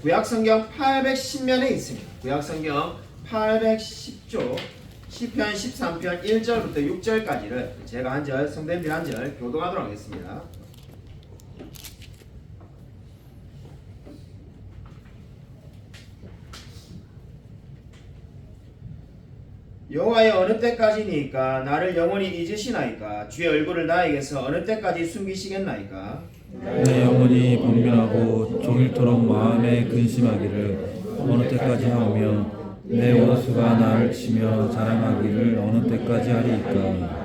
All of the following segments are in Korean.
구약성경 810면에 있습니다. 구약성경 810조 시편 13편 1절부터 6절까지를 제가 한 절, 성도님들이 한 절 교독하도록 하겠습니다. 여호와여, 어느 때까지니까 나를 영원히 잊으시나이까? 주의 얼굴을 나에게서 어느 때까지 숨기시겠나이까? 내 영혼이 번민하고 종일토록 마음에 근심하기를 어느 때까지 하오며 내 원수가 나를 치며 자랑하기를 어느 때까지 하리이까?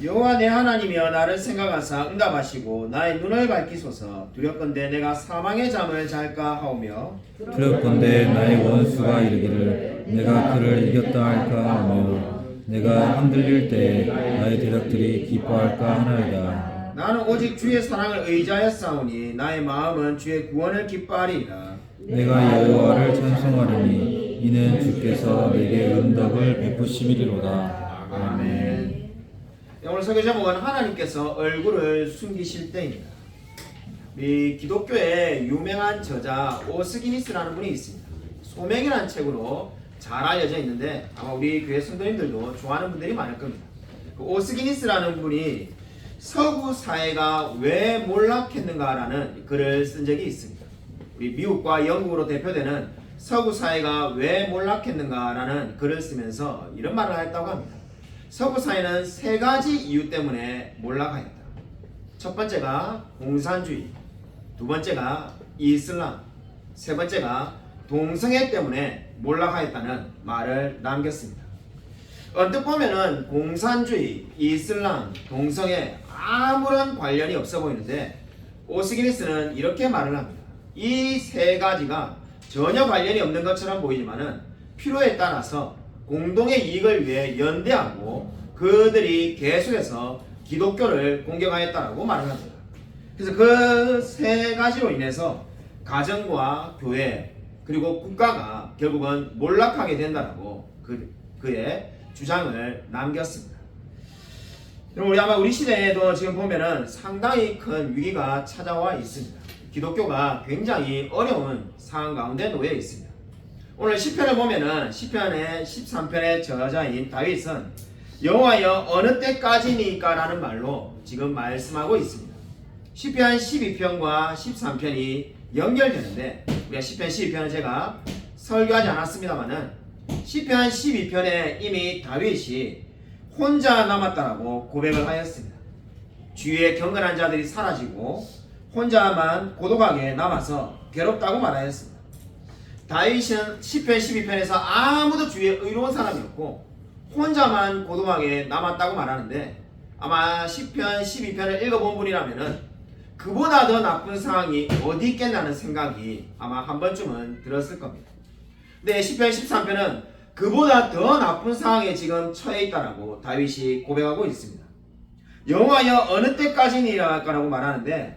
여호와 내 하나님이여, 나를 생각하사 응답하시고 나의 눈을 밝히소서. 두렵건대 내가 사망의 잠을 잘까 하오며 두렵건대 나의 원수가 이르기를 내가 그를 이겼다 할까 하며 내가 흔들릴 때 나의 대적들이 기뻐할까 하나이다. 나는 오직 주의 사랑을 의지하여 싸우니 나의 마음은 주의 구원을 기뻐하리이다. 내가 여호와를 찬송하리니 이는 주께서 내게 은덕을 베푸심이리로다. 아멘. 오늘 설교 제목은 하나님께서 얼굴을 숨기실 때입니다. 이 기독교의 유명한 저자 오스기니스라는 분이 있습니다. 소명이라는 책으로 잘 알려져 있는데 아마 우리 교회 성도님들도 좋아하는 분들이 많을 겁니다. 그 오스기니스라는 분이 서구 사회가 왜 몰락했는가라는 글을 쓴 적이 있습니다. 우리 미국과 영국으로 대표되는 서구 사회가 왜 몰락했는가라는 글을 쓰면서 이런 말을 했다고 합니다. 서구 사회는 세 가지 이유 때문에 몰락하였다. 첫 번째가 공산주의, 두 번째가 이슬람, 세 번째가 동성애 때문에 몰락하였다는 말을 남겼습니다. 언뜻 보면은 공산주의, 이슬람, 동성애 아무런 관련이 없어 보이는데 오스기니스는 이렇게 말을 합니다. 이 세 가지가 전혀 관련이 없는 것처럼 보이지만은 필요에 따라서 공동의 이익을 위해 연대하고 그들이 계속해서 기독교를 공격하였다라고 말을 합니다. 그래서 그 세 가지로 인해서 가정과 교회 그리고 국가가 결국은 몰락하게 된다라고 그의 주장을 남겼습니다. 우리 아마 우리 시대에도 지금 보면은 상당히 큰 위기가 찾아와 있습니다. 기독교가 굉장히 어려운 상황 가운데 놓여 있습니다. 오늘 시편을 보면은 시편의 13편의 저자인 다윗은 여호와여 어느 때까지니까 라는 말로 지금 말씀하고 있습니다. 시편 12편과 13편이 연결되는데 우리가 시편 12편은 제가 설교하지 않았습니다만은 시편 12편에 이미 다윗이 혼자 남았다라고 고백을 하였습니다. 주위에 경건한 자들이 사라지고 혼자만 고독하게 남아서 괴롭다고 말하였습니다. 다윗은 시편 12편에서 아무도 주위에 의로운 사람이 없고 혼자만 고독하게 남았다고 말하는데 아마 시편 12편을 읽어본 분이라면은 그보다 더 나쁜 상황이 어디 있겠나는 생각이 아마 한 번쯤은 들었을 겁니다. 근데 시편 13편은 그보다 더 나쁜 상황에 지금 처해 있다라고 다윗이 고백하고 있습니다. 여호와여 어느 때까지니라고 말하는데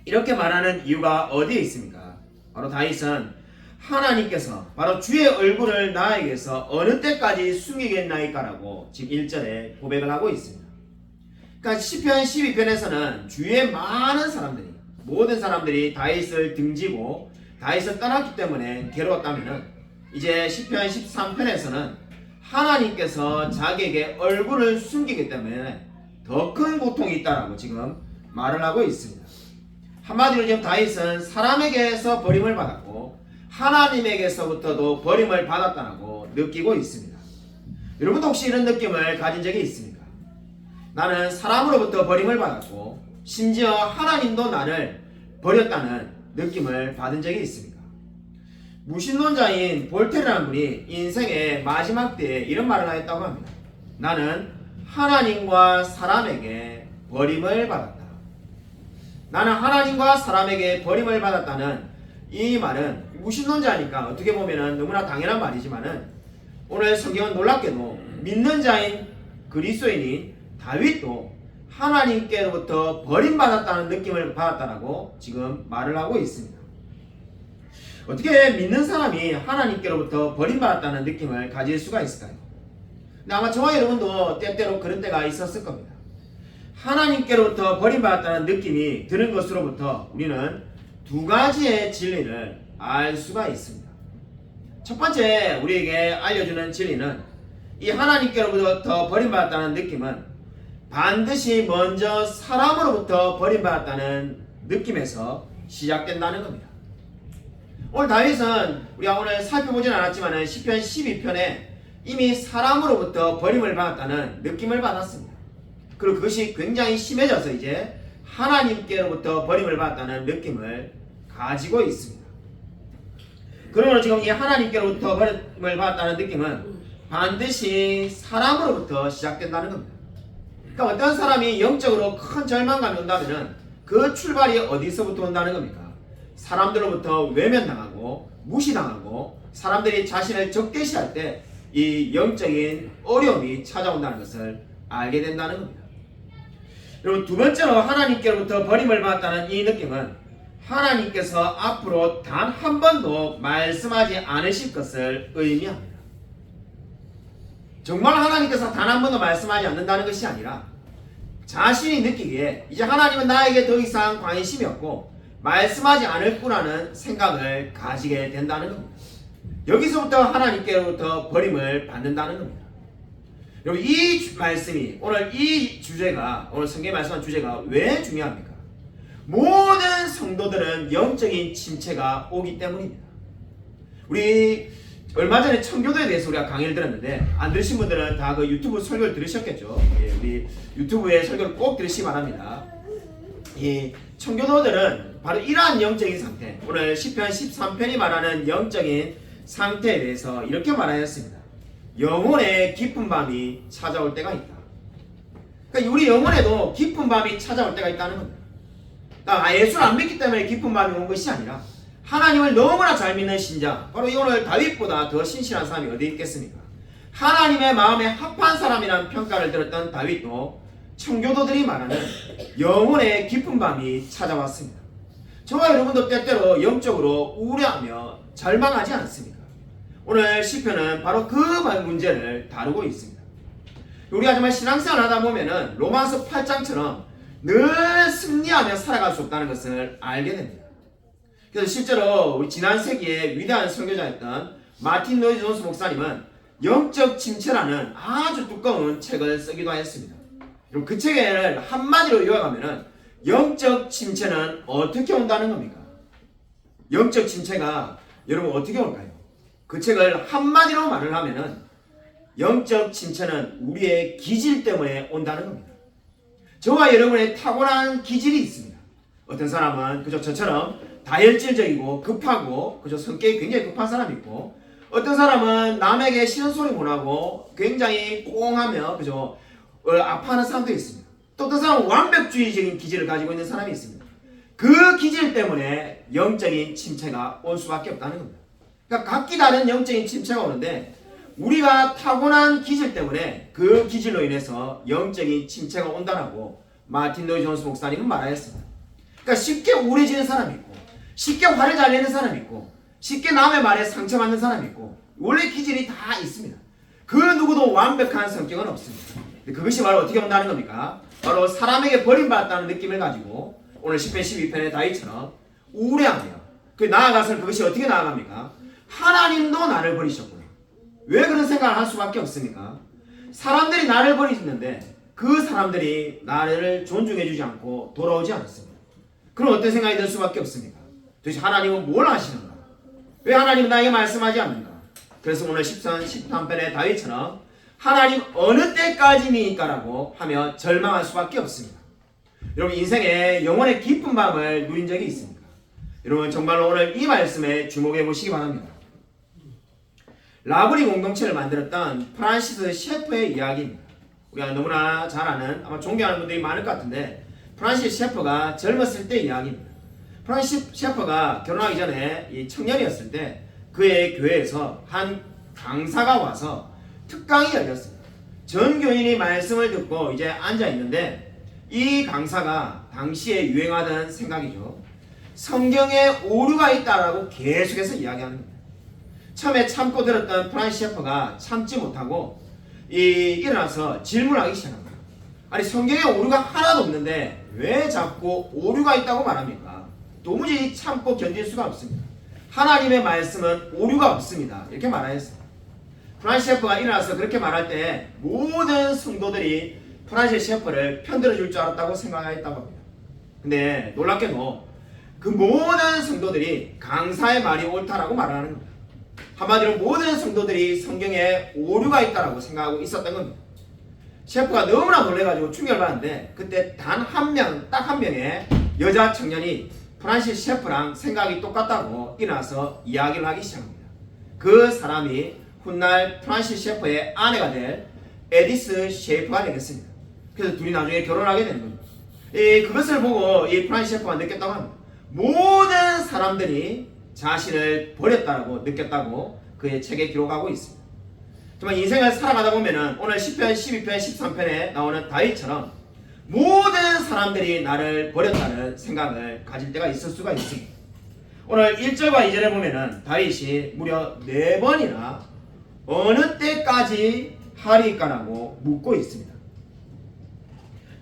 이렇게 말하는 이유가 어디에 있습니까? 바로 다윗은 하나님께서 바로 주의 얼굴을 나에게서 어느 때까지 숨기겠나이까라고 지금 1절에 고백을 하고 있습니다. 그러니까 시편 12편에서는 주위의 많은 사람들이 모든 사람들이 다윗을 등지고 다윗을 떠났기 때문에 괴로웠다면은 이제 시편 13편에서는 하나님께서 자기에게 얼굴을 숨기기 때문에 더 큰 고통이 있다라고 지금 말을 하고 있습니다. 한마디로 지금 다윗은 사람에게서 버림을 받았고 하나님에게서부터도 버림을 받았다고 느끼고 있습니다. 여러분도 혹시 이런 느낌을 가진 적이 있습니까? 나는 사람으로부터 버림을 받았고 심지어 하나님도 나를 버렸다는 느낌을 받은 적이 있습니까? 무신론자인 볼테르라는 분이 인생의 마지막 때에 이런 말을 하였다고 합니다. 나는 하나님과 사람에게 버림을 받았다. 나는 하나님과 사람에게 버림을 받았다는 이 말은 무신론자니까 어떻게 보면 너무나 당연한 말이지만은 오늘 성경은 놀랍게도 믿는 자인 그리스도인인 다윗도 하나님께로부터 버림받았다는 느낌을 받았다라고 지금 말을 하고 있습니다. 어떻게 믿는 사람이 하나님께로부터 버림받았다는 느낌을 가질 수가 있을까요? 근데 아마 저와 여러분도 때때로 그런 때가 있었을 겁니다. 하나님께로부터 버림받았다는 느낌이 드는 것으로부터 우리는 두 가지의 진리를 알 수가 있습니다. 첫 번째 우리에게 알려주는 진리는 이 하나님께로부터 버림받았다는 느낌은 반드시 먼저 사람으로부터 버림받았다는 느낌에서 시작된다는 겁니다. 오늘 다윗은 우리가 오늘 살펴보진 않았지만 시편 12편에 이미 사람으로부터 버림을 받았다는 느낌을 받았습니다. 그리고 그것이 굉장히 심해져서 이제 하나님께로부터 버림을 받았다는 느낌을 가지고 있습니다. 그러면 지금 이 하나님께로부터 버림을 받았다는 느낌은 반드시 사람으로부터 시작된다는 겁니다. 그러니까 어떤 사람이 영적으로 큰 절망감이 온다면 그 출발이 어디서부터 온다는 겁니까? 사람들로부터 외면당하고 무시당하고 사람들이 자신을 적대시할 때 이 영적인 어려움이 찾아온다는 것을 알게 된다는 겁니다. 그리고 두 번째로 하나님께로부터 버림을 받았다는 이 느낌은 하나님께서 앞으로 단 한 번도 말씀하지 않으실 것을 의미합니다. 정말 하나님께서 단 한 번도 말씀하지 않는다는 것이 아니라 자신이 느끼기에 이제 하나님은 나에게 더 이상 관심이 없고 말씀하지 않을 거라는 생각을 가지게 된다는 겁니다. 여기서부터 하나님께로부터 버림을 받는다는 겁니다. 여러분 이 말씀이 오늘 이 주제가 오늘 성경에 말씀한 주제가 왜 중요합니까? 모든 성도들은 영적인 침체가 오기 때문입니다. 우리 얼마 전에 청교도에 대해서 우리가 강의를 들었는데 안 들으신 분들은 다 그 유튜브 설교를 들으셨겠죠. 예, 우리 유튜브에 설교를 꼭 들으시기 바랍니다. 이 청교도들은 바로 이러한 영적인 상태, 오늘 시편 13편이 말하는 영적인 상태에 대해서 이렇게 말하였습니다. 영혼의 깊은 밤이 찾아올 때가 있다. 그러니까 우리 영혼에도 깊은 밤이 찾아올 때가 있다는 겁니다. 그러니까 예수를 안 믿기 때문에 깊은 밤이 온 것이 아니라 하나님을 너무나 잘 믿는 신자, 바로 오늘 다윗보다 더 신실한 사람이 어디 있겠습니까? 하나님의 마음에 합한 사람이라는 평가를 들었던 다윗도 청교도들이 말하는 영혼의 깊은 밤이 찾아왔습니다. 저와 여러분도 때때로 영적으로 우울해하며 절망하지 않습니까? 오늘 시편은 바로 그 문제를 다루고 있습니다. 우리가 정말 신앙생활을 하다 보면은 로마서 8장처럼 늘 승리하며 살아갈 수 없다는 것을 알게 됩니다. 그래서 실제로 우리 지난 세기에 위대한 설교자였던 마틴 로이드 존스 목사님은 영적 침체라는 아주 두꺼운 책을 쓰기도 하였습니다. 그럼 그 책을 한마디로 요약하면은 영적 침체는 어떻게 온다는 겁니까? 영적 침체가 여러분 어떻게 올까요? 그 책을 한마디로 말을 하면은 영적 침체는 우리의 기질 때문에 온다는 겁니다. 저와 여러분의 타고난 기질이 있습니다. 어떤 사람은 그저 저처럼 다혈질적이고 급하고 그저 성격이 굉장히 급한 사람이 있고, 어떤 사람은 남에게 싫은 소리 못하고 굉장히 꽁하며 그저 아파하는 사람도 있습니다. 또 어떤 사람은 완벽주의적인 기질을 가지고 있는 사람이 있습니다. 그 기질 때문에 영적인 침체가 올 수밖에 없다는 겁니다. 그러니까 각기 다른 영적인 침체가 오는데 우리가 타고난 기질 때문에 그 기질로 인해서 영적인 침체가 온다라고 마틴 로이드 존스 목사님은 말하였습니다. 그러니까 쉽게 우울해지는 사람이 있고, 쉽게 화를 잘 내는 사람이 있고, 쉽게 남의 말에 상처받는 사람이 있고, 원래 기질이 다 있습니다. 그 누구도 완벽한 성격은 없습니다. 그것이 바로 어떻게 온다는 겁니까? 바로 사람에게 버림받았다는 느낌을 가지고 오늘 시편 12편의 다윗처럼 우울해하며 나아가서 그것이 어떻게 나아갑니까? 하나님도 나를 버리셨구나. 왜 그런 생각을 할 수밖에 없습니까? 사람들이 나를 버리는데 그 사람들이 나를 존중해주지 않고 돌아오지 않았습니다. 그럼 어떤 생각이 들 수밖에 없습니까? 도대체 하나님은 뭘 하시는가? 왜 하나님은 나에게 말씀하지 않는가? 그래서 오늘 13편의 다윗처럼 하나님 어느 때까지입니까? 라고 하며 절망할 수밖에 없습니다. 여러분 인생에 영혼의 깊은 밤을 누린 적이 있습니까? 여러분 정말로 오늘 이 말씀에 주목해 보시기 바랍니다. 라브리 공동체를 만들었던 프란시스 셰퍼의 이야기입니다. 우리가 너무나 잘 아는, 아마 존경하는 분들이 많을 것 같은데, 프란시스 셰퍼가 젊었을 때 이야기입니다. 프란시스 셰퍼가 결혼하기 전에 이 청년이었을 때 그의 교회에서 한 강사가 와서 특강이 열렸습니다. 전 교인이 말씀을 듣고 이제 앉아 있는데 이 강사가 당시에 유행하던 생각이죠. 성경에 오류가 있다라고 계속해서 이야기하는 겁니다. 처음에 참고 들었던 프란시스 셰퍼가 참지 못하고 일어나서 질문하기 시작합니다. 아니 성경에 오류가 하나도 없는데 왜 자꾸 오류가 있다고 말합니까? 도무지 참고 견딜 수가 없습니다. 하나님의 말씀은 오류가 없습니다. 이렇게 말하였습니다. 프란시스 셰퍼가 일어나서 그렇게 말할 때 모든 성도들이 프란시스 셰퍼를 편들어 줄 줄 알았다고 생각했다고 합니다. 근데 놀랍게도 그 모든 성도들이 강사의 말이 옳다라고 말하는 겁니다. 한마디로 모든 성도들이 성경에 오류가 있다라고 생각하고 있었던 겁니다. 셰프가 너무나 놀래가지고 충격을 받았는데 그때 단 한 명, 딱 한 명의 여자 청년이 프란시스 셰프랑 생각이 똑같다고 일어나서 이야기를 하기 시작합니다. 그 사람이 훗날 프란시스 셰프의 아내가 될 에디스 셰프가 되겠습니다. 그래서 둘이 나중에 결혼하게 되는 겁니다. 그것을 보고 이 프란시스 셰프가 느꼈다고 합니다. 모든 사람들이 자신을 버렸다고 느꼈다고 그의 책에 기록하고 있습니다. 정말 인생을 살아가다 보면은 오늘 10편, 12편, 13편에 나오는 다윗처럼 모든 사람들이 나를 버렸다는 생각을 가질 때가 있을 수가 있습니다. 오늘 1절과 2절에 보면은 다윗이 무려 4번이나 어느 때까지 하리까라고 묻고 있습니다.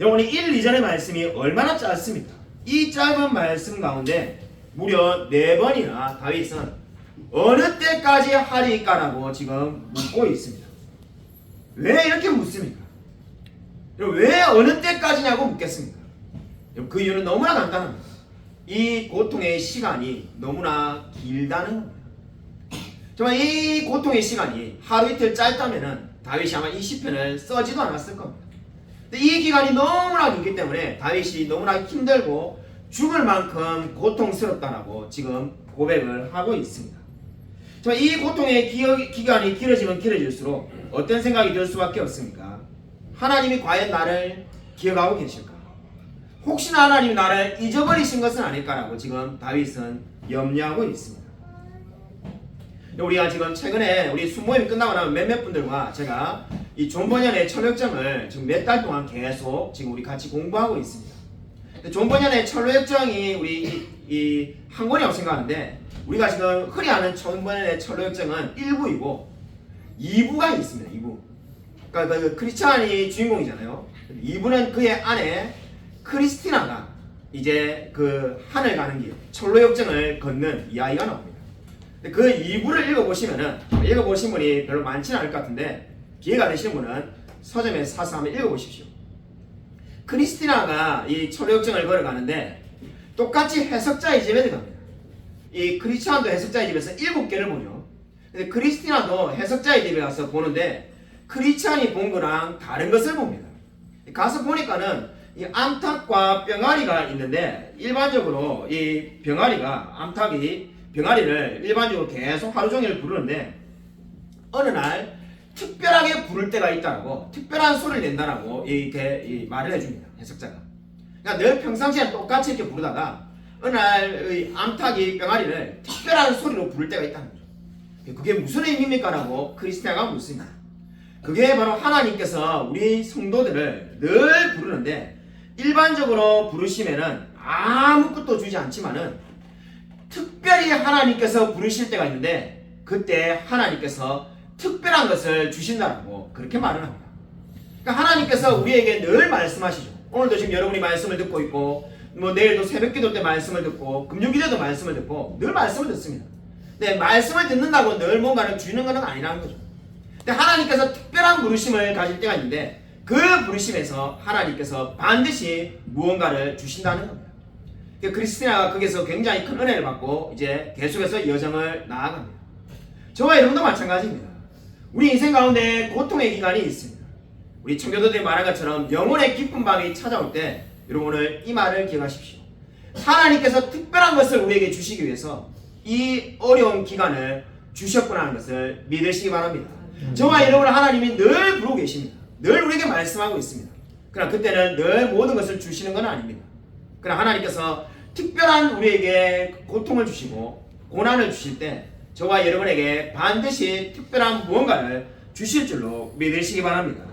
여러분이 1, 2절의 말씀이 얼마나 짧습니까? 이 짧은 말씀 가운데 무려 4번이나 다윗은 어느 때까지 하리까라고 지금 묻고 있습니다. 왜 이렇게 묻습니까? 왜 어느 때까지냐고 묻겠습니까? 그 이유는 너무나 간단합니다. 이 고통의 시간이 너무나 길다는 겁니다. 정말 이 고통의 시간이 하루 이틀 짧다면은 다윗이 아마 이 시편을 써지도 않았을 겁니다. 근데 이 기간이 너무나 길기 때문에 다윗이 너무나 힘들고 죽을 만큼 고통스럽다라고 지금 고백을 하고 있습니다. 정말 이 고통의 기간이 길어지면 길어질수록 어떤 생각이 들 수밖에 없습니까? 하나님이 과연 나를 기억하고 계실까? 혹시나 하나님이 나를 잊어버리신 것은 아닐까라고 지금 다윗은 염려하고 있습니다. 우리가 지금 최근에 우리 순모임이 끝나고 나면 몇몇 분들과 제가 이 존 버년의 철로역정을 지금 몇 달 동안 계속 지금 우리 같이 공부하고 있습니다. 존 버년의 철로역정이 우리 이 한 권이라고 생각하는데 우리가 지금 흔히 아는 존 버년의 철로역정은 1부이고 2부가 있습니다. 2부. 그러니까 그 크리스찬이 주인공이잖아요. 2부는 그의 아내 크리스티나가 이제 그 하늘 가는 길 철로역정을 걷는 이야기가 나옵니다. 그 2부를 읽어보신 분이 별로 많지는 않을 것 같은데 기회가 되시는 분은 서점에 사서 한번 읽어보십시오. 크리스티나가 이 철로역정을 걸어가는데 똑같이 해석자의 집에 들어갑니다. 이 크리스찬도 해석자의 집에서 7개를 보죠. 근데 크리스티나도 해석자의 집에 가서 보는데 크리스찬이 본 거랑 다른 것을 봅니다. 가서 보니까는 이 암탉과 병아리가 있는데 일반적으로 이 병아리를 일반적으로 계속 하루 종일 부르는데 어느 날 특별하게 부를 때가 있다고 특별한 소리를 낸다라고 이렇게 말을 해줍니다. 해석자가. 그러니까 늘 평상시에 똑같이 이렇게 부르다가 어느 날 암탉이 병아리를 특별한 소리로 부를 때가 있다는 거죠. 그게 무슨 의미입니까? 라고 크리스티나가 묻습니다. 그게 바로 하나님께서 우리 성도들을 늘 부르는데 일반적으로 부르시면은 아무것도 주지 않지만은 특별히 하나님께서 부르실 때가 있는데 그때 하나님께서 특별한 것을 주신다라고 그렇게 말을 합니다. 그러니까 하나님께서 우리에게 늘 말씀하시죠. 오늘도 지금 여러분이 말씀을 듣고 있고 뭐 내일도 새벽기도 때 말씀을 듣고 금요일에도 말씀을 듣고 늘 말씀을 듣습니다. 근데 말씀을 듣는다고 늘 뭔가를 주는 것은 아니라는 거죠. 근데 하나님께서 특별한 부르심을 가질 때가 있는데 그 부르심에서 하나님께서 반드시 무언가를 주신다는 겁니다. 크리스티나가 거기서 굉장히 큰 은혜를 받고 이제 계속해서 여정을 나아갑니다. 저와 여러분도 마찬가지입니다. 우리 인생 가운데 고통의 기간이 있습니다. 우리 청교도들이 말한 것처럼 영혼의 깊은 밤이 찾아올 때 여러분 오늘 이 말을 기억하십시오. 하나님께서 특별한 것을 우리에게 주시기 위해서 이 어려운 기간을 주셨구나 하는 것을 믿으시기 바랍니다. 저와 여러분을 하나님이 늘 부르고 계십니다. 늘 우리에게 말씀하고 있습니다. 그러나 그때는 늘 모든 것을 주시는 건 아닙니다. 그러나 하나님께서 특별한 우리에게 고통을 주시고 고난을 주실 때 저와 여러분에게 반드시 특별한 무언가를 주실 줄로 믿으시기 바랍니다.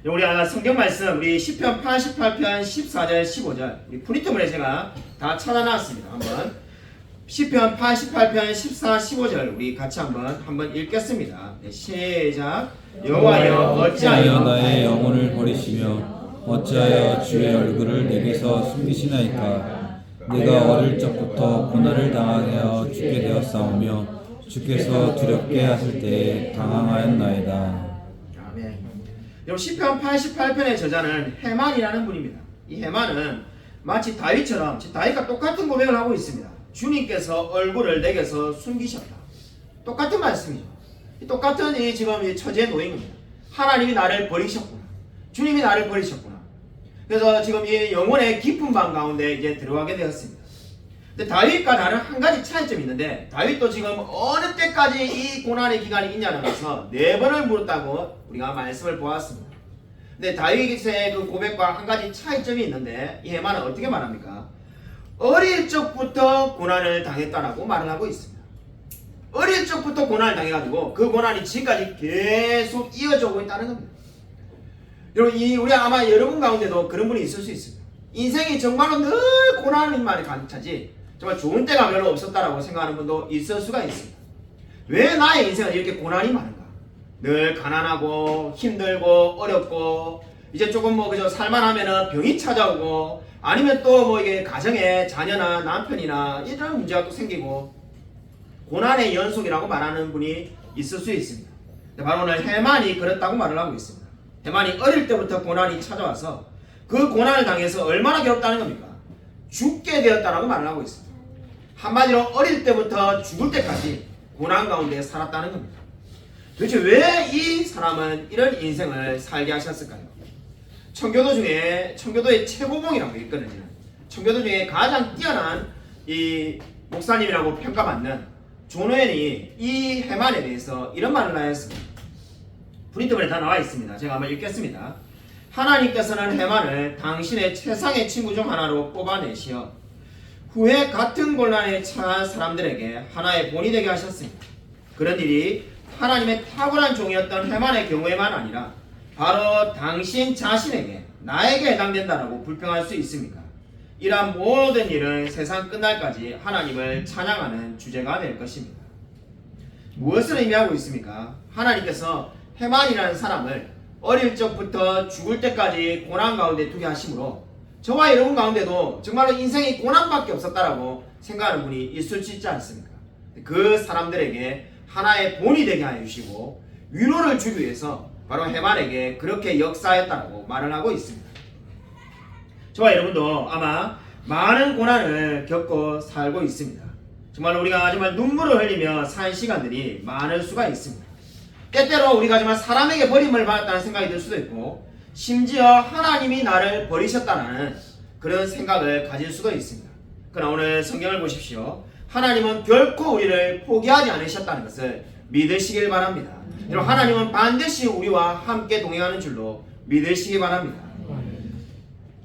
우리 성경 말씀 우리 시편 88편 14절 15절 우리 프린트물에 제가 다 찾아놨습니다. 한번 시편 88편 14, 15절 우리 같이 한번 읽겠습니다. 네, 시작. 여호와여 어찌하여 나의 영혼을 버리시며 어찌하여 주의 얼굴을 내게서 숨기시나이까. 내가 어릴 적부터 고난을 당하여 죽게 되었사오며 주께서 두렵게 하실 때에 당황하였나이다. 아멘. 여러분 시편 88편의 저자는 헤만이라는 분입니다. 이 헤만은 마치 다윗처럼 다윗과 똑같은 고백을 하고 있습니다. 주님께서 얼굴을 내게서 숨기셨다. 똑같은 말씀이죠. 똑같은 지금 이 처지에 놓인 겁니다. 하나님이 나를 버리셨구나. 주님이 나를 버리셨구나. 그래서 지금 이 영혼의 깊은 밤 가운데 이제 들어가게 되었습니다. 근데 다윗과 나는 한 가지 차이점이 있는데 다윗도 지금 어느 때까지 이 고난의 기간이 있냐는 것을 4번을 물었다고 우리가 말씀을 보았습니다. 근데 다윗의 그 고백과 한 가지 차이점이 있는데 이 헤만은 어떻게 말합니까? 어릴 적부터 고난을 당했다라고 말을 하고 있습니다. 어릴 적부터 고난을 당해가지고 그 고난이 지금까지 계속 이어져 오고 있다는 겁니다. 여러분 우리 아마 여러분 가운데도 그런 분이 있을 수 있습니다. 인생이 정말로 늘 고난만이 가득하지 정말 좋은 때가 별로 없었다라고 생각하는 분도 있을 수가 있습니다. 왜 나의 인생은 이렇게 고난이 많은가? 늘 가난하고 힘들고 어렵고 이제 조금 뭐 그저 살만하면은 병이 찾아오고 아니면 또 뭐 이게 가정에 자녀나 남편이나 이런 문제가 또 생기고 고난의 연속이라고 말하는 분이 있을 수 있습니다. 바로 오늘 헤만이 그렇다고 말을 하고 있습니다. 헤만이 어릴 때부터 고난이 찾아와서 그 고난을 당해서 얼마나 괴롭다는 겁니까? 죽게 되었다라고 말을 하고 있습니다. 한마디로 어릴 때부터 죽을 때까지 고난 가운데 살았다는 겁니다. 도대체 왜 이 사람은 이런 인생을 살게 하셨을까요? 청교도의 최고봉이라고 있거든요. 청교도 중에 가장 뛰어난 이 목사님이라고 평가받는 존 오웬이 이 헤만에 대해서 이런 말을 하였습니다. 프린트본에 다 나와 있습니다. 제가 한번 읽겠습니다. 하나님께서는 헤만을 당신의 최상의 친구 중 하나로 뽑아내시어 후에 같은 곤란에 처한 사람들에게 하나의 본이 되게 하셨습니다. 그런 일이 하나님의 탁월한 종이었던 헤만의 경우에만 아니라 바로 당신 자신에게 나에게 해당된다라고 불평할 수 있습니까? 이러한 모든 일은 세상 끝날까지 하나님을 찬양하는 주제가 될 것입니다. 무엇을 의미하고 있습니까? 하나님께서 헤만이라는 사람을 어릴 적부터 죽을 때까지 고난 가운데 두게 하심으로 저와 여러분 가운데도 정말로 인생이 고난밖에 없었다라고 생각하는 분이 있을 수 있지 않습니까? 그 사람들에게 하나의 본이 되게 하여 주시고 위로를 주기 위해서 바로 헤만에게 그렇게 역사했다고 말을 하고 있습니다. 저와 여러분도 아마 많은 고난을 겪고 살고 있습니다. 정말 우리가 정말 눈물을 흘리며 산 시간들이 많을 수가 있습니다. 때때로 우리가 정말 사람에게 버림을 받았다는 생각이 들 수도 있고 심지어 하나님이 나를 버리셨다는 그런 생각을 가질 수도 있습니다. 그러나 오늘 성경을 보십시오. 하나님은 결코 우리를 포기하지 않으셨다는 것을 믿으시길 바랍니다. 여러분 하나님은 반드시 우리와 함께 동행하는 줄로 믿으시기 바랍니다.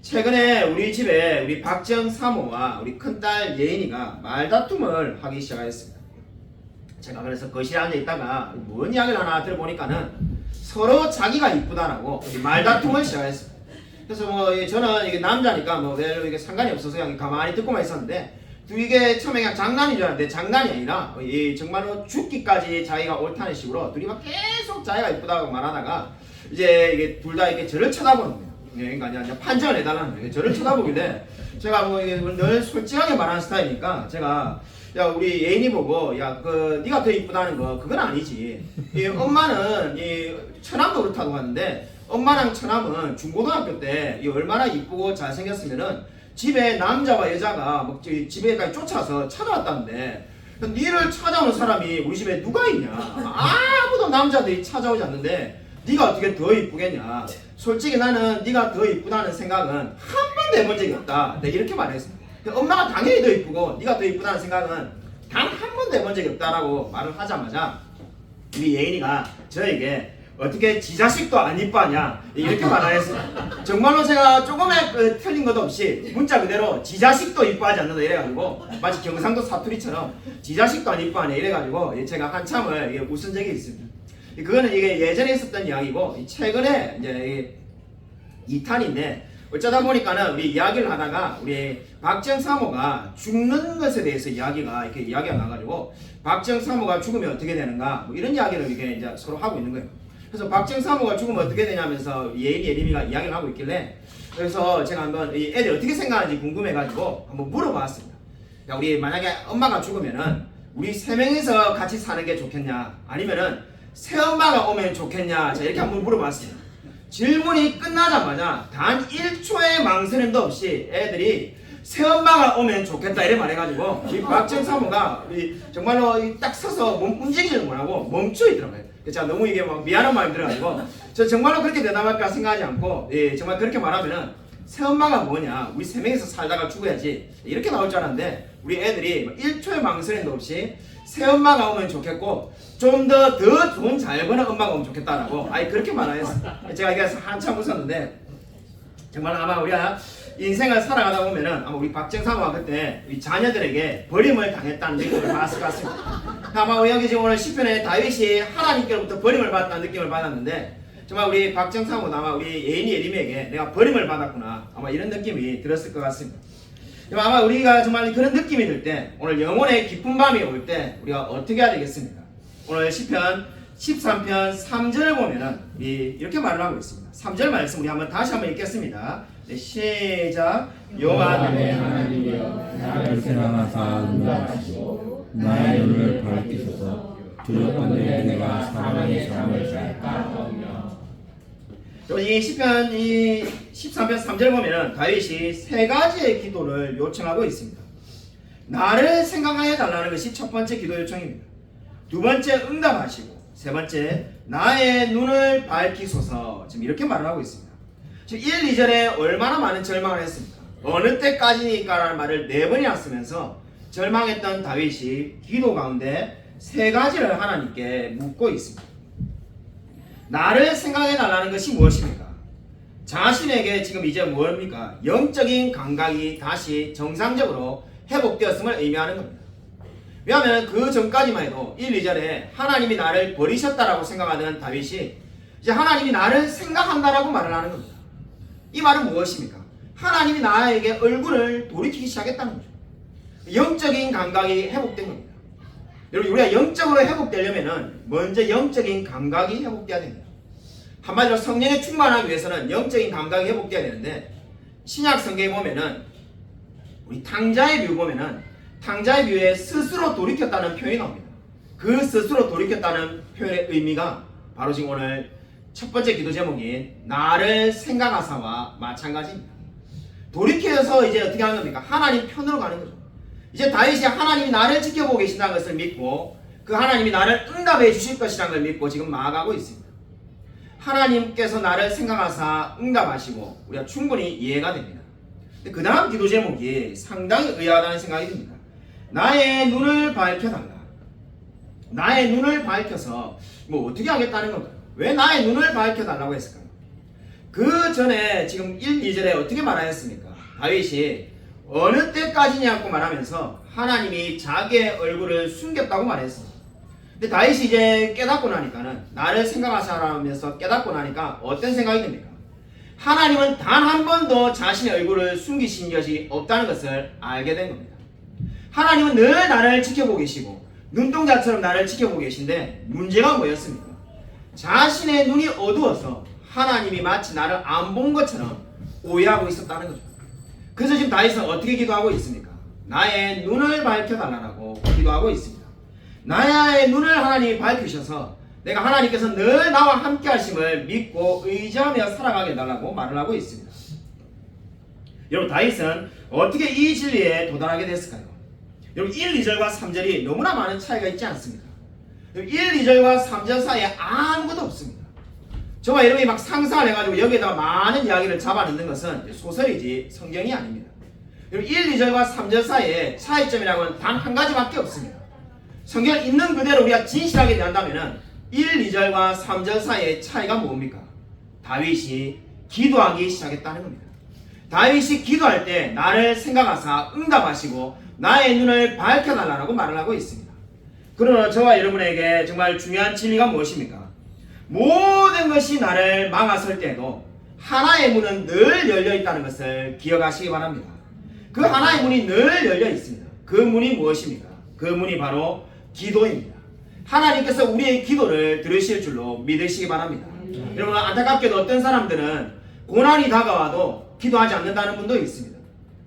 최근에 우리 집에 우리 박정 사모와 우리 큰딸 예인이가 말다툼을 하기 시작했습니다. 제가 그래서 거실에 앉아 있다가 뭔 이야기를 하나 들어보니까는 서로 자기가 이쁘다라고 말다툼을 시작했습니다. 그래서 뭐 저는 이게 남자니까 뭐 별로 이게 상관이 없어서 그냥 가만히 듣고만 있었는데 이게 처음에 그냥 장난인 줄 알았는데 장난이 아니라 정말로 죽기까지 자기가 옳다는 식으로 둘이 막 계속 자기가 이쁘다고 말하다가 이제 이게 둘 다 이렇게 저를 쳐다보는 거예요. 그러니까 이제 판정을 해달라는 거예요. 저를 쳐다보길래 제가 뭐 이게 늘 솔직하게 말하는 스타일이니까 제가 야 우리 예인이 보고 야 그 네가 더 이쁘다는 거 그건 아니지. 이 엄마는 이 처남도 그렇다고 하는데 엄마랑 처남은 중고등학교 때 이 얼마나 이쁘고 잘생겼으면은 집에 남자와 여자가 막 집에까지 쫓아서 찾아왔다는데 니를 찾아오는 사람이 우리 집에 누가 있냐? 아무도 남자들이 찾아오지 않는데 네가 어떻게 더 이쁘겠냐? 솔직히 나는 네가 더 이쁘다는 생각은 한 번도 해본 적이 없다. 내가 이렇게 말했습니다. 엄마가 당연히 더 이쁘고 네가 더 이쁘다는 생각은 단 한 번도 해본 적이 없다라고 말을 하자마자 우리 예인이가 저에게 어떻게 지 자식도 안 이뻐하냐 이렇게 말하였어요. 정말로 제가 조금의 틀린 것도 없이 문자 그대로 지 자식도 이뻐하지 않는다 이래가지고 마치 경상도 사투리처럼 지 자식도 안 이뻐하네 이래가지고 제가 한참을 웃은 적이 있습니다. 그거는 이게 예전에 있었던 이야기고 최근에 이제 2탄인데 어쩌다 보니까는 우리 이야기를 하다가 우리 박정 사모가 죽는 것에 대해서 이야기가 나가지고 박정 사모가 죽으면 어떻게 되는가 뭐 이런 이야기를 이렇게 이제 서로 하고 있는 거예요. 그래서 박정 사모가 죽으면 어떻게 되냐면서 예인이 예림이가 이야기를 하고 있길래 그래서 제가 한번 이 애들 어떻게 생각하는지 궁금해가지고 한번 물어봤습니다. 야, 우리 만약에 엄마가 죽으면은 우리 세 명이서 같이 사는 게 좋겠냐, 아니면은 새엄마가 오면 좋겠냐, 자 이렇게 한번 물어봤습니다. 질문이 끝나자마자 단 1초의 망설임도 없이 애들이 새엄마가 오면 좋겠다 이래 말해가지고 이 박정사모가 정말로 딱 서서 움직이지는 못하고 멈춰 있더라고요. 제가 너무 이게 막 미안한 마음이 들어가지고 저 정말로 그렇게 대답할까 생각하지 않고 정말 그렇게 말하면은 새엄마가 뭐냐, 우리 세 명이서 살다가 죽어야지 이렇게 나올 줄 알았는데 우리 애들이 1초의 망설임도 없이 새엄마가 오면 좋겠고 좀 더 돈 잘 버는 엄마가 오면 좋겠다라고 그렇게 말했어요. 제가 이게 한참 웃었는데 정말 아마 우리가 인생을 살아가다 보면은 아마 우리 박정사모가 그때 우리 자녀들에게 버림을 당했다는 느낌을 받았을 것 같습니다. 아마 우리 여기 지금 오늘 시편에 다윗이 하나님께로부터 버림을 받았다는 느낌을 받았는데 정말 우리 박정사모도 아마 우리 예인이 예림에게 내가 버림을 받았구나 아마 이런 느낌이 들었을 것 같습니다. 아마 우리가 정말 그런 느낌이 들 때 오늘 영혼의 깊은 밤이 올 때 우리가 어떻게 해야 되겠습니까? 오늘 시편 13편 3절을 보면은 이렇게 말을 하고 있습니다. 3절 말씀 우리 다시 한번 읽겠습니다. 네, 시작. 여호와 내 하나님이여 나를 생각하사 응답하시고 나의 눈을 밝히소서. 두렵건대 내가 사망의 잠을 잘까. 이 시편 13편 3절 보면은 다윗이 세 가지의 기도를 요청하고 있습니다. 나를 생각하여 달라는 것이 첫 번째 기도 요청입니다. 두 번째 응답하시고 세 번째 나의 눈을 밝히소서. 지금 이렇게 말을 하고 있습니다. 지금 1, 2절에 얼마나 많은 절망을 했습니까? 어느 때까지니까 라는 말을 4번이나 쓰면서 절망했던 다윗이 기도 가운데 세 가지를 하나님께 묻고 있습니다. 나를 생각해 달라는 것이 무엇입니까? 자신에게 지금 이제 뭡니까? 영적인 감각이 다시 정상적으로 회복되었음을 의미하는 겁니다. 왜냐하면 그 전까지만 해도 1, 2절에 하나님이 나를 버리셨다라고 생각하던 다윗이 이제 하나님이 나를 생각한다라고 말을 하는 겁니다. 이 말은 무엇입니까? 하나님이 나에게 얼굴을 돌이키기 시작했다는 거죠. 영적인 감각이 회복된 겁니다. 여러분 우리가 영적으로 회복되려면 먼저 영적인 감각이 회복돼야 됩니다. 한마디로 성령에 충만하기 위해서는 영적인 감각이 회복돼야 되는데 신약 성경에 보면은 우리 탕자의 묘 보면은 탕자의 묘에 스스로 돌이켰다는 표현이 나옵니다. 그 스스로 돌이켰다는 표현의 의미가 바로 지금 오늘 첫 번째 기도 제목인 나를 생각하사와 마찬가지입니다. 돌이켜서 이제 어떻게 하는 겁니까? 하나님 편으로 가는 거죠. 이제 다윗이 하나님이 나를 지켜보고 계신다는 것을 믿고 그 하나님이 나를 응답해 주실 것이라는 걸 믿고 지금 나아가고 있습니다. 하나님께서 나를 생각하사 응답하시고 우리가 충분히 이해가 됩니다. 그 다음 기도 제목이 상당히 의아하다는 생각이 듭니다. 나의 눈을 밝혀달라. 나의 눈을 밝혀서 뭐 어떻게 하겠다는 건가요? 왜 나의 눈을 밝혀달라고 했을까요? 그 전에 지금 1, 2절에 어떻게 말하였습니까? 다윗이 어느 때까지냐고 말하면서 하나님이 자기의 얼굴을 숨겼다고 말했습니다. 근데 다윗이 이제 깨닫고 나니까는 나를 생각하시라면서 깨닫고 나니까 어떤 생각이 듭니까? 하나님은 단 한 번도 자신의 얼굴을 숨기신 것이 없다는 것을 알게 된 겁니다. 하나님은 늘 나를 지켜보고 계시고 눈동자처럼 나를 지켜보고 계신데 문제가 뭐였습니까? 자신의 눈이 어두워서 하나님이 마치 나를 안 본 것처럼 오해하고 있었다는 거죠. 그래서 지금 다윗은 어떻게 기도하고 있습니까? 나의 눈을 밝혀달라고 기도하고 있습니다. 나의 눈을 하나님이 밝히셔서 내가 하나님께서 늘 나와 함께 하심을 믿고 의지하며 살아가게 해달라고 말을 하고 있습니다. 여러분 다윗은 어떻게 이 진리에 도달하게 됐을까요? 여러분 1, 2절과 3절이 너무나 많은 차이가 있지 않습니까? 1, 2절과 3절 사이에 아무것도 없습니다. 저와 여러분이 막 상상을 해가지고 여기에다가 많은 이야기를 잡아넣는 것은 소설이지 성경이 아닙니다. 1, 2절과 3절 사이에 차이점이라고는 단 한 가지밖에 없습니다. 성경을 있는 그대로 우리가 진실하게 대한다면 1, 2절과 3절 사이의 차이가 뭡니까? 다윗이 기도하기 시작했다는 겁니다. 다윗이 기도할 때 나를 생각하사 응답하시고 나의 눈을 밝혀달라고 말을 하고 있습니다. 그러나 저와 여러분에게 정말 중요한 진리가 무엇입니까? 모든 것이 나를 막아설 때에도 하나의 문은 늘 열려있다는 것을 기억하시기 바랍니다. 그 하나의 문이 늘 열려 있습니다. 그 문이 무엇입니까? 그 문이 바로 기도입니다. 하나님께서 우리의 기도를 들으실 줄로 믿으시기 바랍니다. 여러분 안타깝게도 어떤 사람들은 고난이 다가와도 기도하지 않는다는 분도 있습니다.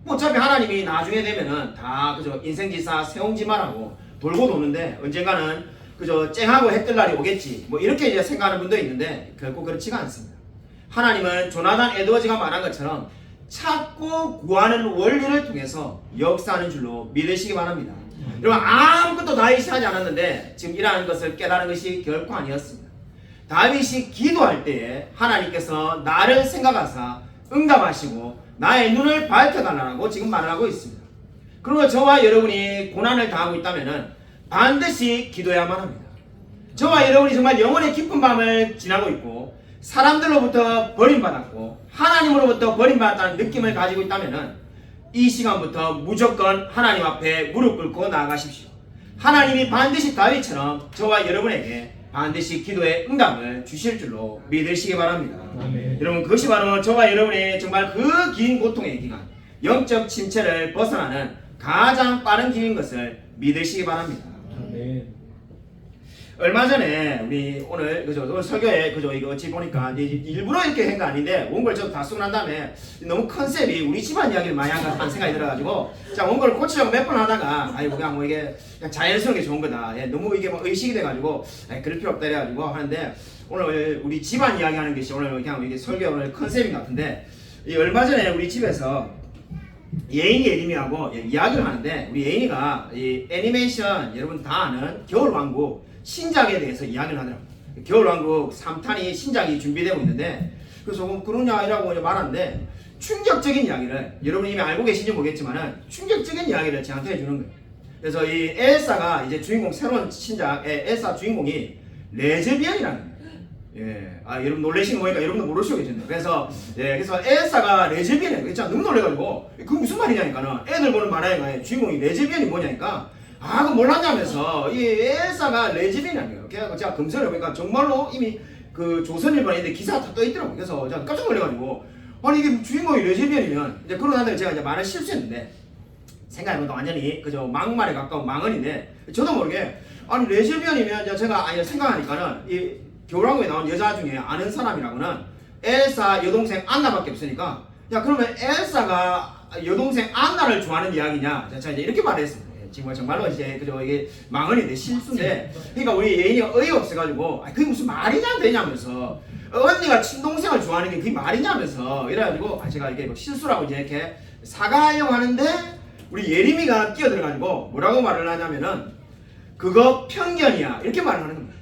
뭐 어차피 하나님이 나중에 되면은 다 그저 인생지사 세옹지마라고 돌고 도는데 언젠가는 그저 쨍하고 해 뜰 날이 오겠지 뭐 이렇게 이제 생각하는 분도 있는데 결코 그렇지가 않습니다. 하나님은 조나단 에드워즈가 말한 것처럼 찾고 구하는 원리를 통해서 역사하는 줄로 믿으시기 바랍니다. 여러분 아무것도 다윗이 하지 않았는데 지금 이러한 것을 깨달은 것이 결코 아니었습니다. 다윗이 기도할 때에 하나님께서 나를 생각하사 응답하시고 나의 눈을 밝혀달라고 지금 말을 하고 있습니다. 그리고 저와 여러분이 고난을 당하고 있다면 반드시 기도해야만 합니다. 저와 여러분이 정말 영혼의 깊은 밤을 지나고 있고 사람들로부터 버림받았고 하나님으로부터 버림받았다는 느낌을 가지고 있다면 이 시간부터 무조건 하나님 앞에 무릎 꿇고 나아가십시오. 하나님이 반드시 다윗처럼 저와 여러분에게 반드시 기도의 응답을 주실 줄로 믿으시기 바랍니다. 아멘. 여러분 그것이 바로 저와 여러분의 정말 그 긴 고통의 기간 영적 침체를 벗어나는 가장 빠른 길인 것을 믿으시기 바랍니다. 아멘. 얼마 전에 우리 오늘 그저 설교에 그저 이거 어찌 보니까 일부러 이렇게 한 거 아닌데 원고를 좀 다 쓰고 난 다음에 너무 컨셉이 우리 집안 이야기를 많이 한다는 생각이 들어가지고 자 원고를 고치려고 몇 번 하다가 아이고 그냥 뭐 이게 그냥 자연스럽게 좋은 거다. 예, 너무 이게 뭐 의식이 돼가지고 그럴 필요 없다 이래가지고 하는데 오늘 우리 집안 이야기하는 것이 오늘 그냥 이게 설교 오늘 컨셉인 것 같은데 이 얼마 전에 우리 집에서 예인이 예림이하고 이야기를 하는데 우리 예인이가 이 애니메이션 여러분 다 아는 겨울왕국 신작에 대해서 이야기를 하더라고요. 겨울왕국 3탄이 신작이 준비되고 있는데 그래서 그러냐 이라고 말하는데 충격적인 이야기를 여러분이 이미 알고 계신지 모르겠지만은 충격적인 이야기를 저한테 해주는 거예요. 그래서 이 엘사가 이제 주인공 새로운 신작의 엘사 주인공이 레즈비언이라는 거예요. 예, 여러분 놀라시는 거니까 여러분도 모르시고 계셨네요. 그래서 그래서 엘사가 레즈비언이에요. 진짜 너무 놀래가지고 그게 무슨 말이냐니까는 애들 보는 만화에 주인공이 레즈비언이 뭐냐니까 그거 몰랐냐면서 이 엘사가 레즈비언이라는 거예요. 제가 검색을 해보니까 정말로 이미 그 조선일보에 기사가 다 떠있더라고요. 그래서 제가 깜짝 놀래가지고 아니 이게 주인공이 레즈비언이면 이제 그런 사람들 제가 이제 말을 실수했는데 생각해보니까 완전히 그저 막말에 가까운 망언인데 저도 모르게 아니 레즈비언이면 이제 제가 생각하니까는 이 겨울왕국에 나온 여자 중에 아는 사람이라고는 엘사 여동생 안나밖에 없으니까 야 그러면 엘사가 여동생 안나를 좋아하는 이야기냐 제가 이제 이렇게 말했습니다. 지금 정말로 이제 그저 이게 망언인데 실수인데 그러니까 우리 예인이가 어이없어가지고 그게 무슨 말이냐 되냐면서 언니가 친동생을 좋아하는 게 그게 말이냐면서 이래가지고 제가 이게 실수라고 이제 이렇게 사과하려고 하는데 우리 예림이가 끼어들어가지고 뭐라고 말을 하냐면은 그거 편견이야 이렇게 말을 하는 겁니다.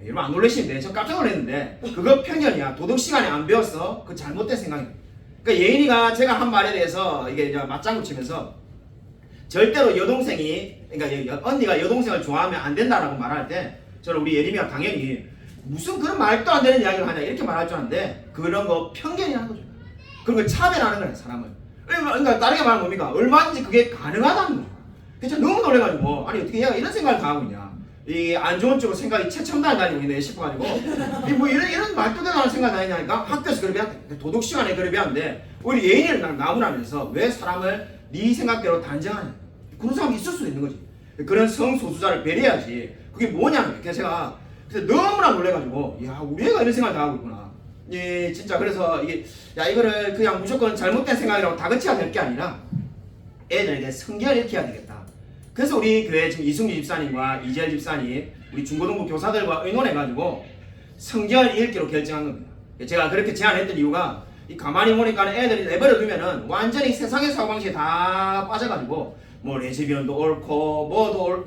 여러분 안 놀라시는데 저 깜짝 놀랐는데 그거 편견이야 도덕 시간에 안 배웠어 그 잘못된 생각이야. 그러니까 예인이가 제가 한 말에 대해서 이게 이제 맞장구 치면서 절대로 여동생이 그러니까 언니가 여동생을 좋아하면 안 된다라고 말할 때 저는 우리 예림이가 당연히 무슨 그런 말도 안 되는 이야기를 하냐 이렇게 말할 줄 알았는데 그런 거 편견이라는 거죠. 그런 걸 차별하는 거예요 사람을. 그러니까 다르게 말하면 뭡니까 얼마든지 그게 가능하다는 거죠. 그래서 너무 놀래가지고 아니 어떻게 얘가 이런 생각을 다 하고 있냐 이 안 좋은 쪽으로 생각이 최첨단을 다니고 있네 싶어가지고 뭐 이런 말도 되는 생각 다니냐니까 학교에서 그래 배웠대 도덕 시간에 그래 배웠는데 우리 예인이를 나무라면서 왜 사람을 네 생각대로 단정하냐 그런 사람이 있을 수도 있는 거지. 그런 성소수자를 배려해야지 그게 뭐냐면 그래서 너무나 놀래가지고 야 우리 애가 이런 생각을 다 하고 있구나. 예 진짜 그래서 이게 이거를 그냥 무조건 잘못된 생각이라고 다그쳐야 될 게 아니라 애들에게 성경을 읽혀야 되겠다. 그래서 우리 교회 지금 이승규 집사님과 이재열 집사님 우리 중고등부 교사들과 의논해가지고 성경을 읽기로 결정한 겁니다. 제가 그렇게 제안했던 이유가 가만히 보니까 애들이 내버려 두면은 완전히 세상의 사고방식에 다 빠져가지고 뭐 레즈비언도 옳고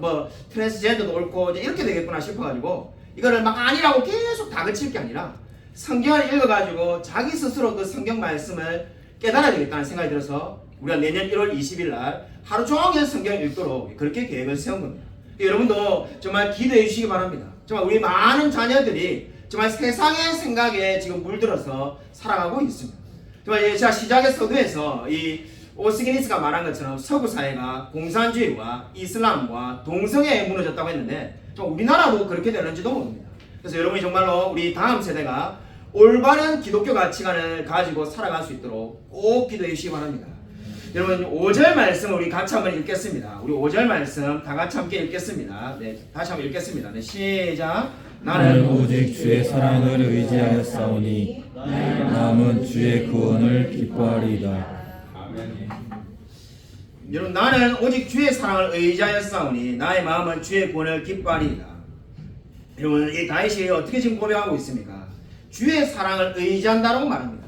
뭐 트랜스젠더도 옳고 이제 이렇게 되겠구나 싶어가지고 이거를 막 아니라고 계속 다그칠 게 아니라 성경을 읽어가지고 자기 스스로 그 성경 말씀을 깨달아야 되겠다는 생각이 들어서 우리가 내년 1월 20일 날 하루 종일 성경을 읽도록 그렇게 계획을 세운 겁니다. 여러분도 정말 기도해 주시기 바랍니다. 정말 우리 많은 자녀들이 정말 세상의 생각에 지금 물들어서 살아가고 있습니다. 정말 제가 시작의 서두에서 이 오스기니스가 말한 것처럼 서구 사회가 공산주의와 이슬람과 동성애에 무너졌다고 했는데 좀 우리나라도 그렇게 되는지도 모릅니다. 그래서 여러분이 정말로 우리 다음 세대가 올바른 기독교 가치관을 가지고 살아갈 수 있도록 꼭 기도해 주시기 바랍니다. 여러분 5절 말씀 우리 같이 한번 읽겠습니다. 우리 5절 말씀 다 같이 함께 읽겠습니다. 네, 다시 한번 읽겠습니다. 네, 시작. 나는 오직 주의 사랑을 의지하였사오니 마음은 주의 구원을 기뻐하리이다. 여러분, 나는 오직 주의 사랑을 의지하여 싸우니 나의 마음은 주의 구원을 기뻐하리이다. 여러분, 이 다윗이 어떻게 지금 고백하고 있습니까? 주의 사랑을 의지한다라고 말합니다.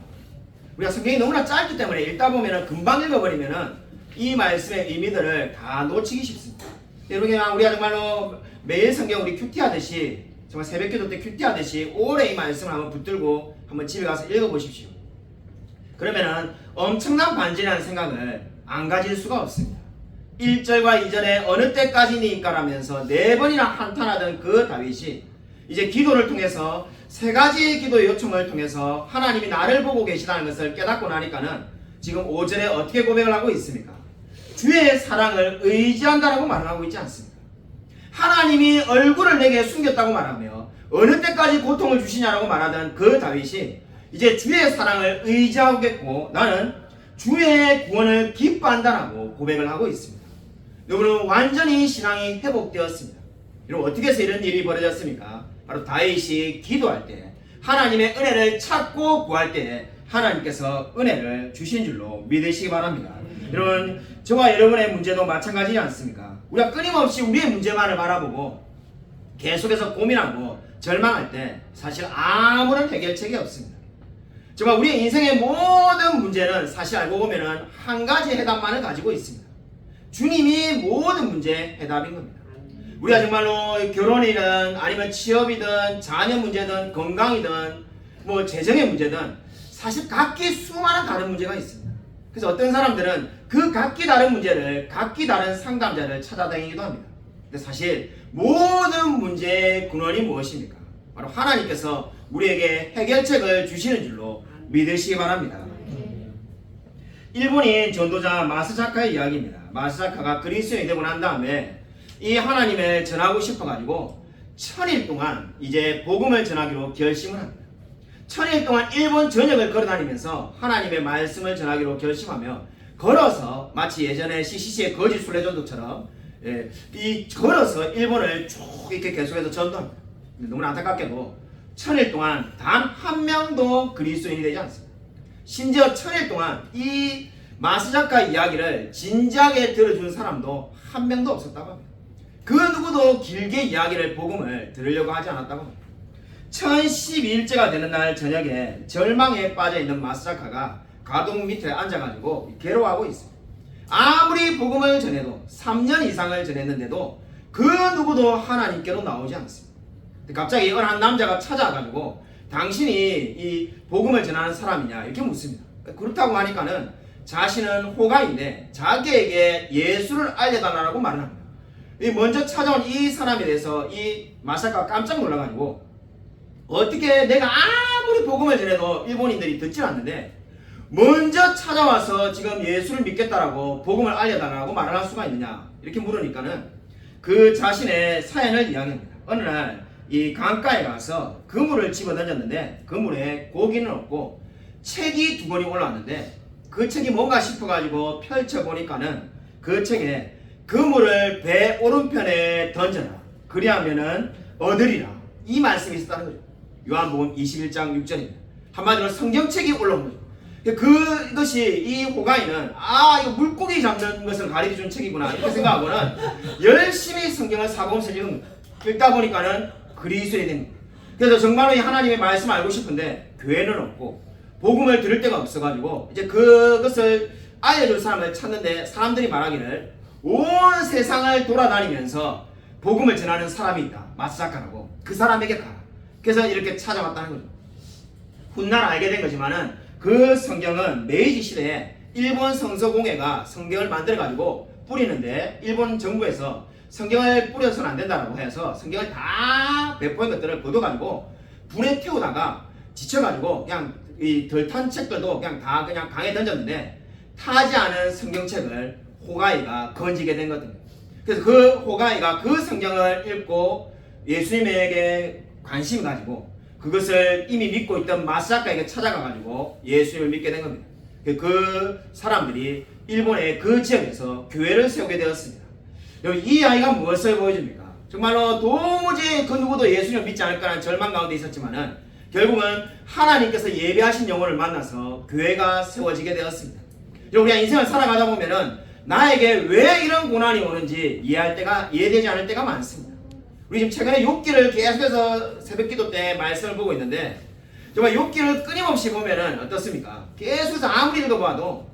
우리가 성경이 너무나 짧기 때문에 읽다 보면 금방 읽어버리면 이 말씀의 의미들을 다 놓치기 쉽습니다. 여러분, 우리가 정말로 매일 성경 우리 큐티하듯이, 정말 새벽기도 때 큐티하듯이 오래 이 말씀을 한번 붙들고 한번 집에 가서 읽어보십시오. 그러면은 엄청난 반전이라는 생각을 안 가질 수가 없습니다. 1절과 2절에 어느 때까지니까 라면서 4번이나 한탄하던 그 다윗이 이제 기도를 통해서 3가지 기도 요청을 통해서 하나님이 나를 보고 계시다는 것을 깨닫고 나니까는 지금 5절에 어떻게 고백을 하고 있습니까? 주의 사랑을 의지한다라고 말하고 있지 않습니까? 하나님이 얼굴을 내게 숨겼다고 말하며 어느 때까지 고통을 주시냐라고 말하던 그 다윗이 이제 주의 사랑을 의지하겠고 나는 주의 구원을 기뻐한다라고 고백을 하고 있습니다. 여러분은 완전히 신앙이 회복되었습니다. 여러분, 어떻게 해서 이런 일이 벌어졌습니까? 바로 다윗이 기도할 때, 하나님의 은혜를 찾고 구할 때 하나님께서 은혜를 주신 줄로 믿으시기 바랍니다. 여러분, 저와 여러분의 문제도 마찬가지지 않습니까? 우리가 끊임없이 우리의 문제만을 바라보고 계속해서 고민하고 절망할 때 사실 아무런 해결책이 없습니다. 정말 우리의 인생의 모든 문제는 사실 알고 보면 한 가지 해답만을 가지고 있습니다. 주님이 모든 문제의 해답인 겁니다. 우리가 정말로 결혼이든 아니면 취업이든 자녀 문제든 건강이든 뭐 재정의 문제든 사실 각기 수많은 다른 문제가 있습니다. 그래서 어떤 사람들은 그 각기 다른 문제를 각기 다른 상담자를 찾아다니기도 합니다. 근데 사실 모든 문제의 근원이 무엇입니까? 바로 하나님께서 우리에게 해결책을 주시는 줄로 믿으시기 바랍니다. 일본인 전도자 마스자카의 이야기입니다. 마스자카가 그리스도인이 되고 난 다음에 이 하나님을 전하고 싶어가지고 1000일 동안 이제 복음을 전하기로 결심을 합니다. 1000일 동안 일본 전역을 걸어다니면서 하나님의 말씀을 전하기로 결심하며 걸어서 마치 예전에 CCC의 거짓 순례전도처럼 이 걸어서 일본을 쭉 이렇게 계속해서 전도합니다. 너무나 안타깝게도 1000일 동안 단 한 명도 그리스도인이 되지 않습니다. 심지어 1000일 동안 이 마스자카 이야기를 진지하게 들어주는 사람도 한 명도 없었다고 합니다. 그 누구도 길게 이야기를 복음을 들으려고 하지 않았다고 합니다. 1012일째가 되는 날 저녁에 절망에 빠져있는 마스자카가 가동 밑에 앉아가지고 괴로워하고 있습니다. 아무리 복음을 전해도 3년 이상을 전했는데도 그 누구도 하나님께로 나오지 않습니다. 갑자기 어느 한 남자가 찾아와가지고 당신이 이 복음을 전하는 사람이냐 이렇게 묻습니다. 그렇다고 하니까는 자신은 호가인데 자기에게 예수를 알려달라고 말을 합니다. 먼저 찾아온 이 사람에 대해서 이 마사카가 깜짝 놀라가지고 어떻게 내가 아무리 복음을 전해도 일본인들이 듣질 않는데 먼저 찾아와서 지금 예수를 믿겠다라고 복음을 알려달라고 말을 할 수가 있느냐 이렇게 물으니까는 그 자신의 사연을 이야기합니다. 어느 날 이 강가에 가서 그물을 집어 던졌는데 그물에 고기는 없고 책이 2권이 올라왔는데 그 책이 뭔가 싶어가지고 펼쳐보니까는 그 책에 그물을 배 오른편에 던져라 그리하면은 얻으리라 이 말씀이 있었다는 거죠. 요한복음 21장 6절입니다. 한마디로 성경책이 올라온 거죠. 그것이 이 호가이는 이거 물고기 잡는 것을 가르쳐준 책이구나 이렇게 생각하고는 열심히 성경을 사복음서 읽다 보니까는 그리스도에 된 겁니다. 그래서 정말로 이 하나님의 말씀을 알고 싶은데 교회는 없고 복음을 들을 데가 없어가지고 이제 그것을 알려줄 사람을 찾는데 사람들이 말하기를 온 세상을 돌아다니면서 복음을 전하는 사람이 있다. 마스자카라고. 그 사람에게 가라. 그래서 이렇게 찾아왔다는 거죠. 훗날 알게 된 거지만은 그 성경은 메이지 시대에 일본 성서공회가 성경을 만들어가지고 뿌리는데 일본 정부에서 성경을 뿌려서는 안 된다라고 해서 성경을 다 배포한 것들을 걷어가지고 불에 태우다가 지쳐가지고 그냥 이 덜 탄 책들도 그냥 다 그냥 강에 던졌는데 타지 않은 성경책을 호가이가 건지게 된 것입니다. 그래서 그 호가이가 그 성경을 읽고 예수님에게 관심을 가지고 그것을 이미 믿고 있던 마스자카에게 찾아가가지고 예수님을 믿게 된 겁니다. 그 사람들이 일본의 그 지역에서 교회를 세우게 되었습니다. 여러분, 이 아이가 무엇을 보여줍니까? 정말로 도무지 그 누구도 예수님을 믿지 않을 거라는 절망 가운데 있었지만은 결국은 하나님께서 예비하신 영혼을 만나서 교회가 세워지게 되었습니다. 우리가 인생을 살아가다 보면은 나에게 왜 이런 고난이 오는지 이해되지 않을 때가 많습니다. 우리 지금 최근에 욥기를 계속해서 새벽기도 때 말씀을 보고 있는데 정말 욥기를 끊임없이 보면은 어떻습니까? 계속해서 아무리 읽어봐도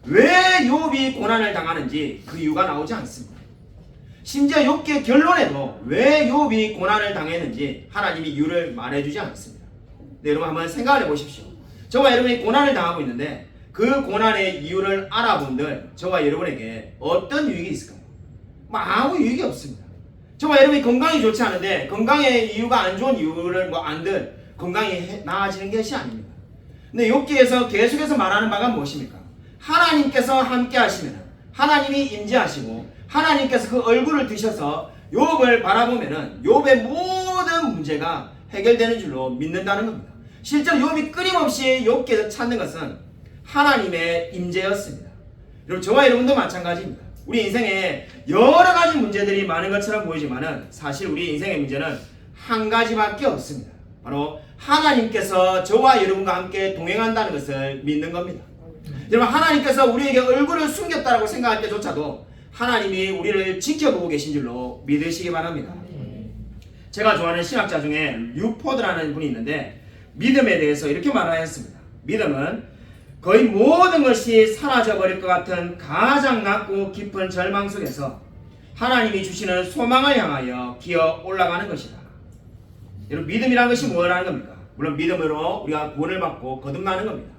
왜 욥이 고난을 당하는지 그 이유가 나오지 않습니다. 심지어 욥기의 결론에도 왜 욥이 고난을 당했는지 하나님이 이유를 말해주지 않습니다. 네, 여러분 한번 생각을 해보십시오. 저와 여러분이 고난을 당하고 있는데 그 고난의 이유를 알아본들 저와 여러분에게 어떤 유익이 있을까요? 아무 유익이 없습니다. 저와 여러분이 건강이 좋지 않은데 건강의 이유가 안 좋은 이유를 안들 건강이 나아지는 것이 아닙니다. 근데 욥기에서 계속해서 말하는 바가 무엇입니까? 하나님께서 함께 하시면 하나님이 임재하시고 하나님께서 그 얼굴을 드셔서 욥을 바라보면은 욥의 모든 문제가 해결되는 줄로 믿는다는 겁니다. 실제로 욥이 끊임없이 욥기에서 찾는 것은 하나님의 임재였습니다. 여러분 저와 여러분도 마찬가지입니다. 우리 인생에 여러 가지 문제들이 많은 것처럼 보이지만은 사실 우리 인생의 문제는 한 가지밖에 없습니다. 바로 하나님께서 저와 여러분과 함께 동행한다는 것을 믿는 겁니다. 여러분 하나님께서 우리에게 얼굴을 숨겼다라고 생각할 때조차도 하나님이 우리를 지켜보고 계신 줄로 믿으시기 바랍니다. 제가 좋아하는 신학자 중에 류포드라는 분이 있는데 믿음에 대해서 이렇게 말하였습니다. 믿음은 거의 모든 것이 사라져버릴 것 같은 가장 낮고 깊은 절망 속에서 하나님이 주시는 소망을 향하여 기어 올라가는 것이다. 여러분 믿음이라는 것이 뭐라는 겁니까? 물론 믿음으로 우리가 구원을 받고 거듭나는 겁니다.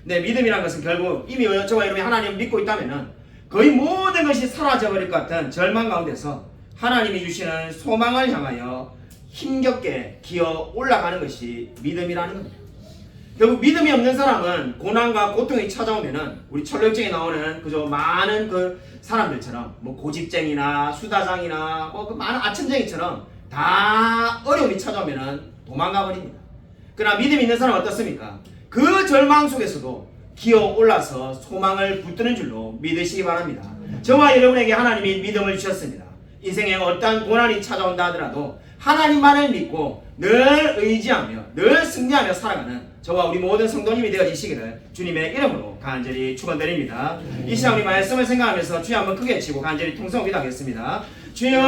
근데 믿음이라는 것은 결국 이미 저와 여러분이 하나님을 믿고 있다면 거의 모든 것이 사라져버릴 것 같은 절망 가운데서 하나님이 주시는 소망을 향하여 힘겹게 기어 올라가는 것이 믿음이라는 겁니다. 결국 믿음이 없는 사람은 고난과 고통이 찾아오면은 우리 철로역정에 나오는 그저 많은 그 사람들처럼 뭐 고집쟁이나 수다장이나 뭐 그 많은 아첨쟁이처럼 다 어려움이 찾아오면은 도망가 버립니다. 그러나 믿음이 있는 사람은 어떻습니까? 그 절망 속에서도 기어 올라서 소망을 붙드는 줄로 믿으시기 바랍니다. 저와 여러분에게 하나님이 믿음을 주셨습니다. 인생에 어떠한 고난이 찾아온다 하더라도 하나님만을 믿고 늘 의지하며 늘 승리하며 살아가는 저와 우리 모든 성도님이 되어지시기를 주님의 이름으로 간절히 축원드립니다. 이 시간 우리 말씀을 생각하면서 주여 한번 크게 치고 간절히 통성을 기도하겠습니다. 주여